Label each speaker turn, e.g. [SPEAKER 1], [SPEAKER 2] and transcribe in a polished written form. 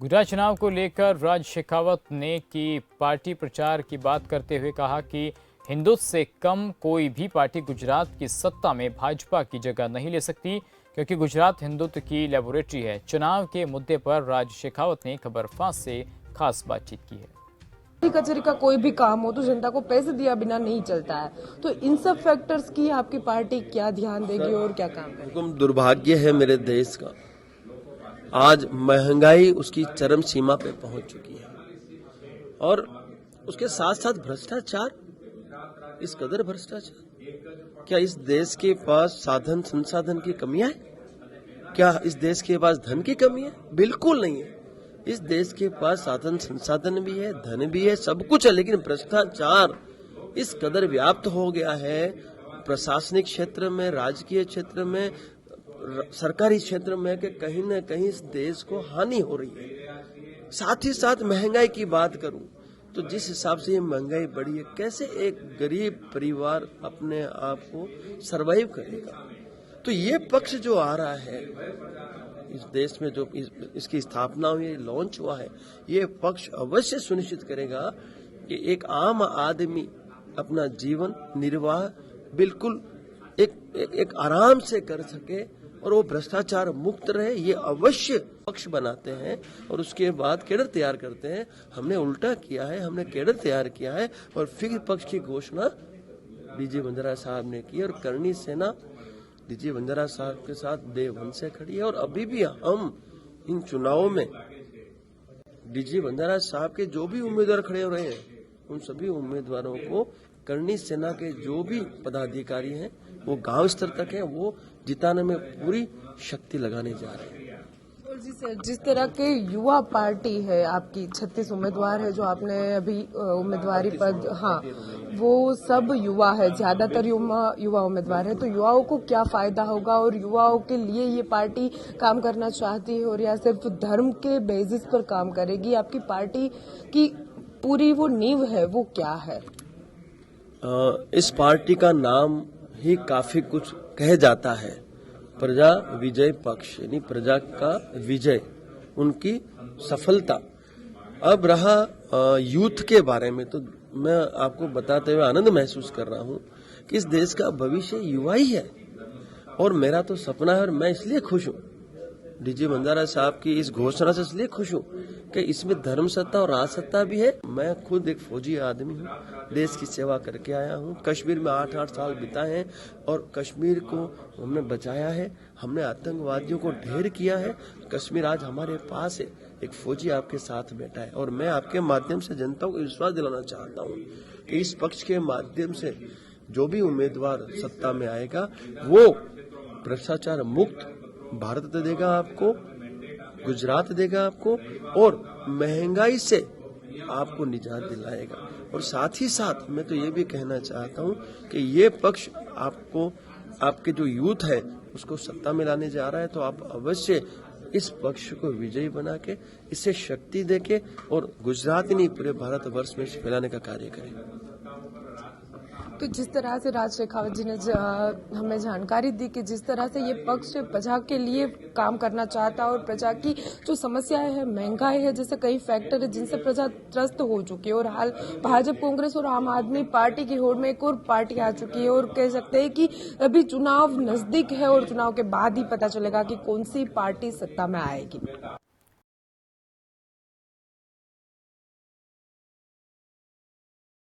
[SPEAKER 1] गुजरात चुनाव को लेकर राज शेखावत ने की पार्टी प्रचार की बात करते हुए कहा कि हिंदुत्व से कम कोई भी पार्टी गुजरात की सत्ता में भाजपा की जगह नहीं ले सकती, क्योंकि गुजरात हिंदुत्व की लेबोरेटरी है। चुनाव के मुद्दे पर राज शेखावत ने खबरफाश से खास बातचीत की है।
[SPEAKER 2] कचहरी का कोई भी काम हो तो जनता को पैसे दिया बिना नहीं चलता है, तो इन सब फैक्टर्स की आपकी पार्टी क्या ध्यान देगी और क्या काम करेगी?
[SPEAKER 3] दुर्भाग्य है मेरे देश का, आज महंगाई उसकी चरम सीमा पे पहुंच चुकी है और उसके साथ साथ भ्रष्टाचार, इस कदर भ्रष्टाचार। क्या इस देश के पास साधन संसाधन की कमियां है? क्या इस देश के पास धन की कमी है? बिल्कुल नहीं है। इस देश के पास साधन संसाधन भी है, धन भी है, सब कुछ है, लेकिन भ्रष्टाचार इस कदर व्याप्त हो गया है प्रशासनिक क्षेत्र में, राजकीय क्षेत्र में, सरकारी क्षेत्र में, कि कहीं न कहीं इस देश को हानि हो रही है। साथ ही साथ महंगाई की बात करूं तो जिस हिसाब से ये महंगाई बढ़ी है, कैसे एक गरीब परिवार अपने आप को सरवाइव करेगा? तो ये पक्ष जो आ रहा है इस देश में, जो इसकी स्थापना हुई, लॉन्च हुआ है, ये पक्ष अवश्य सुनिश्चित करेगा कि एक आम आदमी अपना जीवन निर्वाह बिल्कुल एक आराम से कर सके और वो भ्रष्टाचार मुक्त रहे। ये अवश्य पक्ष बनाते हैं और उसके बाद कैडर तैयार करते हैं। हमने उल्टा किया है, हमने कैडर तैयार किया है और फिर पक्ष की घोषणा डीजी वंजारा साहब ने की और करणी सेना डीजी वंजारा साहब के साथ डे वन से खड़ी है। और अभी भी हम इन चुनावों में डीजी वंजारा साहब के जो भी उम्मीदवार खड़े हो रहे हैं, उन सभी उम्मीदवारों को करणी सेना के जो भी पदाधिकारी हैं, वो गांव स्तर तक है, वो जिताने में पूरी शक्ति लगाने जा रहे हैं।
[SPEAKER 2] और जी सर, जिस तरह के युवा पार्टी है आपकी, 36 उम्मीदवार है जो आपने अभी उम्मीदवारी पद, हाँ, वो सब युवा है, ज्यादातर युवा उम्मीदवार है, तो युवाओं को क्या फायदा होगा और युवाओं के लिए ये पार्टी काम करना चाहती है और या सिर्फ धर्म के बेसिस पर काम करेगी? आपकी पार्टी की पूरी वो नींव है वो क्या है?
[SPEAKER 3] इस पार्टी का नाम ही काफी कुछ कह जाता है। प्रजा विजय पक्ष, यानी प्रजा का विजय, उनकी सफलता। अब रहा यूथ के बारे में, तो मैं आपको बताते हुए आनंद महसूस कर रहा हूं कि इस देश का भविष्य युवा ही है और मेरा तो सपना है और मैं इसलिए खुश हूं, डीजी वंजारा साहब की इस घोषणा से इसलिए खुश हूं कि इसमें धर्म सत्ता और राज सत्ता भी है। मैं खुद एक फौजी आदमी हूं, देश की सेवा करके आया हूं, कश्मीर में 8-8 साल बिताए हैं और कश्मीर को हमने बचाया है, हमने आतंकवादियों को ढेर किया है। कश्मीर आज हमारे पास है, एक फौजी आपके साथ बैठा है और मैं आपके माध्यम से जनता को विश्वास दिलाना चाहता हूँ कि इस पक्ष के माध्यम से जो भी उम्मीदवार सत्ता में आएगा वो भ्रष्टाचार मुक्त भारत देगा आपको, गुजरात देगा आपको और महंगाई से आपको निजात दिलाएगा। और साथ ही साथ मैं तो ये भी कहना चाहता हूँ कि ये पक्ष आपको, आपके जो यूथ है उसको सत्ता में लाने जा रहा है, तो आप अवश्य इस पक्ष को विजयी बना के, इसे शक्ति देके और गुजरात ही नहीं पूरे भारतवर्ष में फैलाने का कार्य करें।
[SPEAKER 2] तो जिस तरह से राज शेखावत जी ने हमें जानकारी दी कि जिस तरह से ये पक्ष प्रजा के लिए काम करना चाहता है और प्रजा की जो समस्याएं है, महंगाई है, जैसे कई फैक्टर है जिनसे प्रजा त्रस्त हो चुकी है और हाल भाजपा, कांग्रेस और आम आदमी पार्टी की होड़ में एक और पार्टी आ चुकी है और कह सकते हैं कि अभी चुनाव नजदीक है और चुनाव के बाद ही पता चलेगा कि कौन सी पार्टी सत्ता में आएगी।